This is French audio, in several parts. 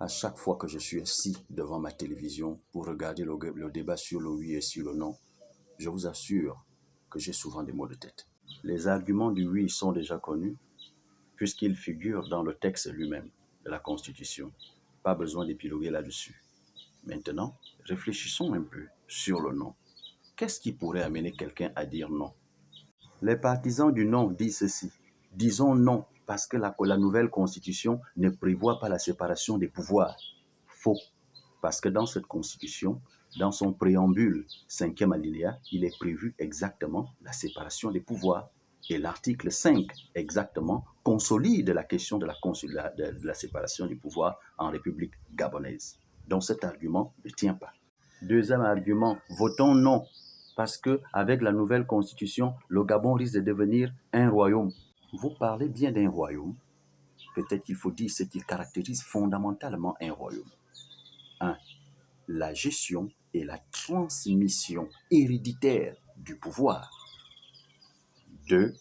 À chaque fois que je suis assis devant ma télévision pour regarder le débat sur le oui et sur le non, je vous assure que j'ai souvent des maux de tête. Les arguments du oui sont déjà connus puisqu'ils figurent dans le texte lui-même de la Constitution. Pas besoin d'épiloguer là-dessus. Maintenant, réfléchissons un peu sur le non. Qu'est-ce qui pourrait amener quelqu'un à dire non? Les partisans du non disent ceci. Disons non parce que la nouvelle constitution ne prévoit pas la séparation des pouvoirs. Faux. Parce que dans cette constitution, dans son préambule, 5e alinéa, il est prévu exactement la séparation des pouvoirs. Et l'article 5, exactement, consolide la question de la séparation des pouvoirs en République gabonaise. Donc cet argument ne tient pas. Deuxième argument, votons non, parce qu'avec la nouvelle constitution, le Gabon risque de devenir un royaume. Vous parlez bien d'un royaume, peut-être qu'il faut dire ce qui caractérise fondamentalement un royaume. 1. La gestion et la transmission héréditaire du pouvoir. 2.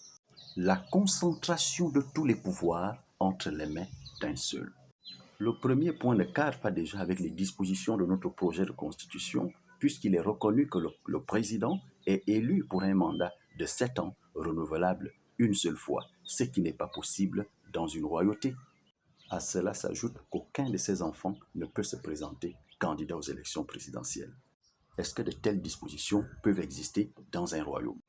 La concentration de tous les pouvoirs entre les mains d'un seul. Le premier point ne cadre pas déjà avec les dispositions de notre projet de constitution, puisqu'il est reconnu que le président est élu pour un mandat de 7 ans, renouvelable une seule fois, ce qui n'est pas possible dans une royauté. À cela s'ajoute qu'aucun de ses enfants ne peut se présenter candidat aux élections présidentielles. Est-ce que de telles dispositions peuvent exister dans un royaume?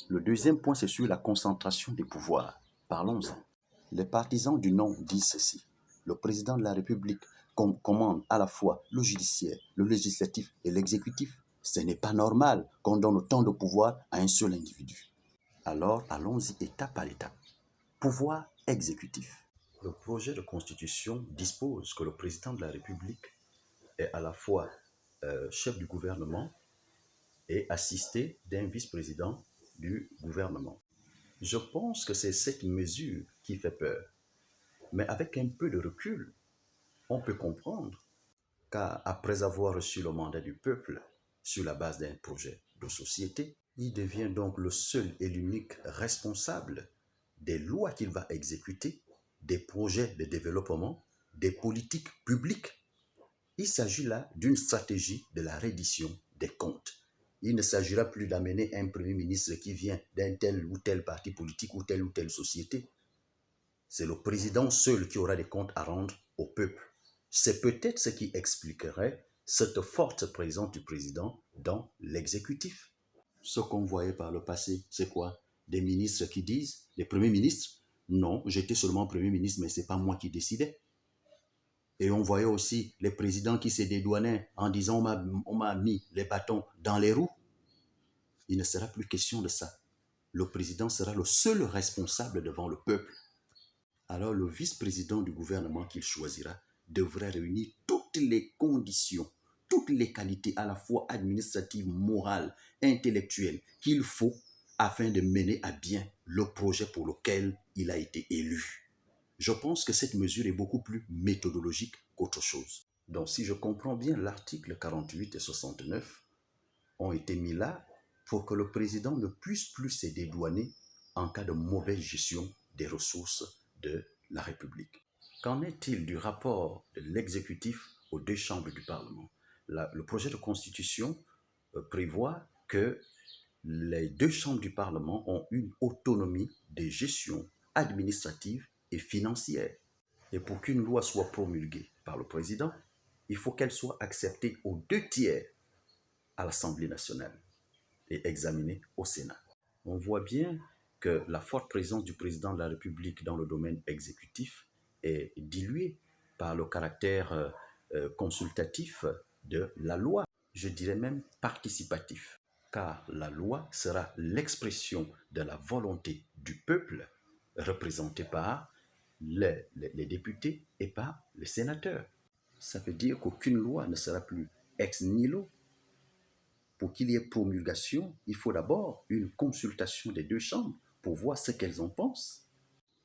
Le deuxième point, c'est sur la concentration des pouvoirs. Parlons-en. Les partisans du non disent ceci. Le président de la République commande à la fois le judiciaire, le législatif et l'exécutif. Ce n'est pas normal qu'on donne autant de pouvoir à un seul individu. Alors, allons-y étape par étape. Pouvoir exécutif. Le projet de constitution dispose que le président de la République est à la fois chef du gouvernement et assisté d'un vice-président du gouvernement. Je pense que c'est cette mesure qui fait peur. Mais avec un peu de recul, on peut comprendre qu'après avoir reçu le mandat du peuple sur la base d'un projet de société, il devient donc le seul et l'unique responsable des lois qu'il va exécuter, des projets de développement, des politiques publiques. Il s'agit là d'une stratégie de la reddition des comptes. Il ne s'agira plus d'amener un premier ministre qui vient d'un tel ou tel parti politique ou telle société. C'est le président seul qui aura des comptes à rendre au peuple. C'est peut-être ce qui expliquerait cette forte présence du président dans l'exécutif. Ce qu'on voyait par le passé, c'est quoi? Des ministres qui disent, des premiers ministres, non, j'étais seulement premier ministre, mais ce n'est pas moi qui décidais. Et on voyait aussi les présidents qui se dédouanaient en disant on m'a mis les bâtons dans les roues. Il ne sera plus question de ça. Le président sera le seul responsable devant le peuple. Alors le vice-président du gouvernement qu'il choisira devrait réunir toutes les conditions, toutes les qualités à la fois administratives, morales, intellectuelles qu'il faut afin de mener à bien le projet pour lequel il a été élu. Je pense que cette mesure est beaucoup plus méthodologique qu'autre chose. Donc si je comprends bien, l'article 48 et 69 ont été mis là pour que le président ne puisse plus se dédouaner en cas de mauvaise gestion des ressources de la République. Qu'en est-il du rapport de l'exécutif aux deux chambres du Parlement? Le projet de constitution prévoit que les deux chambres du Parlement ont une autonomie de gestion administrative et financière. Et pour qu'une loi soit promulguée par le président, il faut qu'elle soit acceptée aux 2/3 à l'Assemblée nationale et examinée au Sénat. On voit bien que la forte présence du président de la République dans le domaine exécutif est diluée par le caractère consultatif de la loi, je dirais même participatif, car la loi sera l'expression de la volonté du peuple représenté par les députés et par les sénateurs. Ça veut dire qu'aucune loi ne sera plus ex nihilo. Pour qu'il y ait promulgation, il faut d'abord une consultation des deux chambres pour voir ce qu'elles en pensent.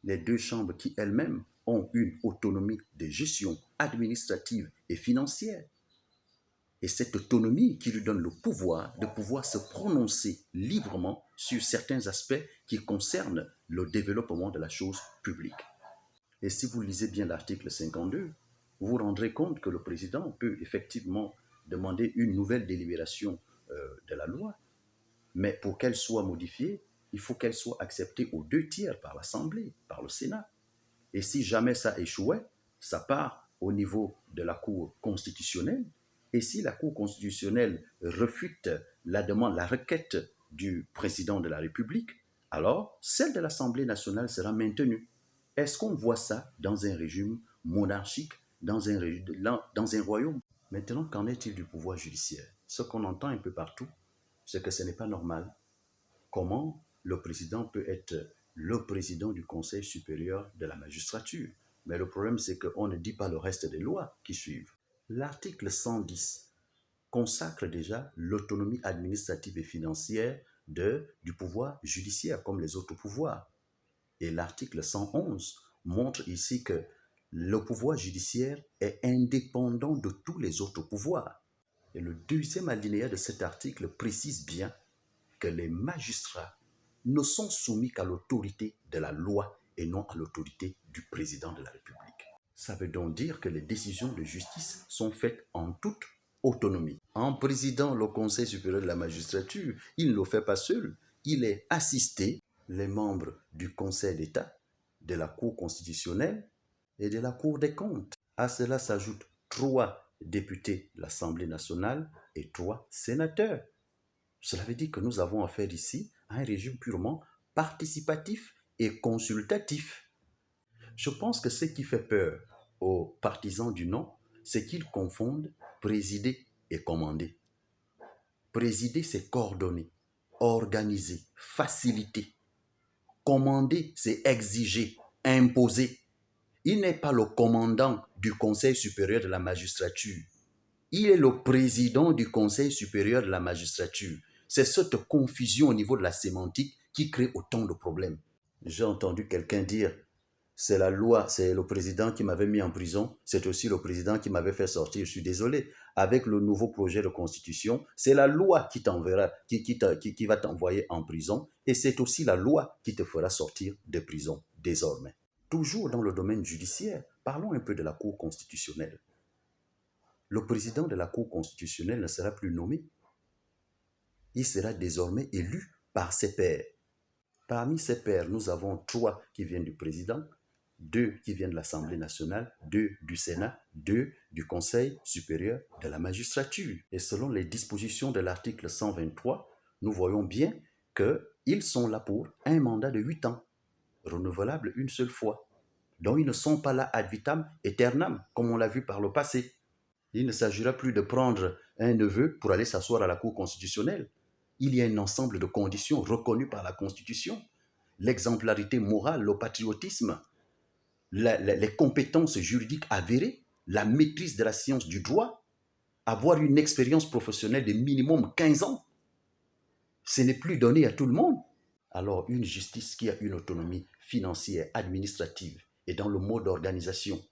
Les deux chambres qui elles-mêmes ont une autonomie de gestion administrative et financière. Et cette autonomie qui lui donne le pouvoir de pouvoir se prononcer librement sur certains aspects qui concernent le développement de la chose publique. Et si vous lisez bien l'article 52, vous vous rendrez compte que le président peut effectivement demander une nouvelle délibération de la loi, mais pour qu'elle soit modifiée, il faut qu'elle soit acceptée aux 2 tiers par l'Assemblée, par le Sénat. Et si jamais ça échouait, ça part au niveau de la Cour constitutionnelle. Et si la Cour constitutionnelle refute la demande, la requête du président de la République, alors celle de l'Assemblée nationale sera maintenue. Est-ce qu'on voit ça dans un régime monarchique, dans un royaume? Maintenant, qu'en est-il du pouvoir judiciaire? Ce qu'on entend un peu partout, c'est que ce n'est pas normal. Comment le président peut être le président du Conseil supérieur de la magistrature? Mais le problème, c'est qu'on ne dit pas le reste des lois qui suivent. L'article 110 consacre déjà l'autonomie administrative et financière du pouvoir judiciaire, comme les autres pouvoirs. Et l'article 111 montre ici que le pouvoir judiciaire est indépendant de tous les autres pouvoirs. Et le deuxième alinéa de cet article précise bien que les magistrats ne sont soumis qu'à l'autorité de la loi et non à l'autorité du président de la République. Ça veut donc dire que les décisions de justice sont faites en toute autonomie. En présidant le Conseil supérieur de la magistrature, il ne le fait pas seul. Il est assisté les membres du Conseil d'État, de la Cour constitutionnelle et de la Cour des comptes. À cela s'ajoutent 3 députés de l'Assemblée nationale et 3 sénateurs. Cela veut dire que nous avons affaire ici à un régime purement participatif et consultatif. Je pense que ce qui fait peur aux partisans du non, c'est qu'ils confondent présider et commander. Présider, c'est coordonner, organiser, faciliter. Commander, c'est exiger, imposer. Il n'est pas le commandant du Conseil supérieur de la magistrature. Il est le président du Conseil supérieur de la magistrature. C'est cette confusion au niveau de la sémantique qui crée autant de problèmes. J'ai entendu quelqu'un dire, c'est la loi, c'est le président qui m'avait mis en prison, c'est aussi le président qui m'avait fait sortir. Je suis désolé. Avec le nouveau projet de constitution, c'est la loi qui t'enverra, qui va t'envoyer en prison, et c'est aussi la loi qui te fera sortir de prison désormais. Toujours dans le domaine judiciaire, parlons un peu de la Cour constitutionnelle. Le président de la Cour constitutionnelle ne sera plus nommé. Il sera désormais élu par ses pairs. Parmi ces pairs, nous avons 3 qui viennent du président, 2 qui viennent de l'Assemblée nationale, 2 du Sénat, 2 du Conseil supérieur de la magistrature. Et selon les dispositions de l'article 123, nous voyons bien qu'ils sont là pour un mandat de 8 ans, renouvelable une seule fois. Donc ils ne sont pas là ad vitam aeternam, comme on l'a vu par le passé. Il ne s'agira plus de prendre un neveu pour aller s'asseoir à la Cour constitutionnelle. Il y a un ensemble de conditions reconnues par la Constitution. L'exemplarité morale, le patriotisme, les compétences juridiques avérées, la maîtrise de la science du droit, avoir une expérience professionnelle de minimum 15 ans. Ce n'est plus donné à tout le monde. Alors une justice qui a une autonomie financière, administrative et dans le mode d'organisation,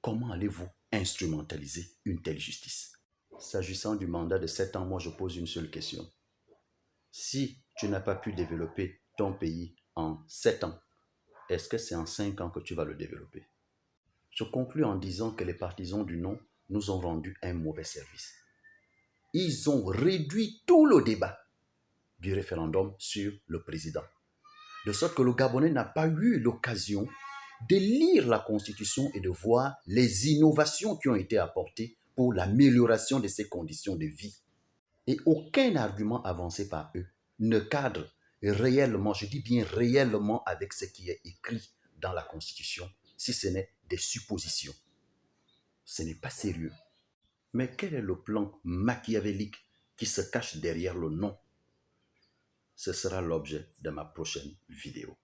comment allez-vous instrumentaliser une telle justice? S'agissant du mandat de 7 ans, moi je pose une seule question. Si tu n'as pas pu développer ton pays en 7 ans, est-ce que c'est en 5 ans que tu vas le développer? Je conclus en disant que les partisans du non nous ont rendu un mauvais service. Ils ont réduit tout le débat du référendum sur le président. De sorte que le Gabonais n'a pas eu l'occasion de lire la Constitution et de voir les innovations qui ont été apportées pour l'amélioration de ses conditions de vie. Et aucun argument avancé par eux ne cadre réellement, je dis bien réellement, avec ce qui est écrit dans la Constitution, si ce n'est des suppositions. Ce n'est pas sérieux. Mais quel est le plan machiavélique qui se cache derrière le non? Ce sera l'objet de ma prochaine vidéo.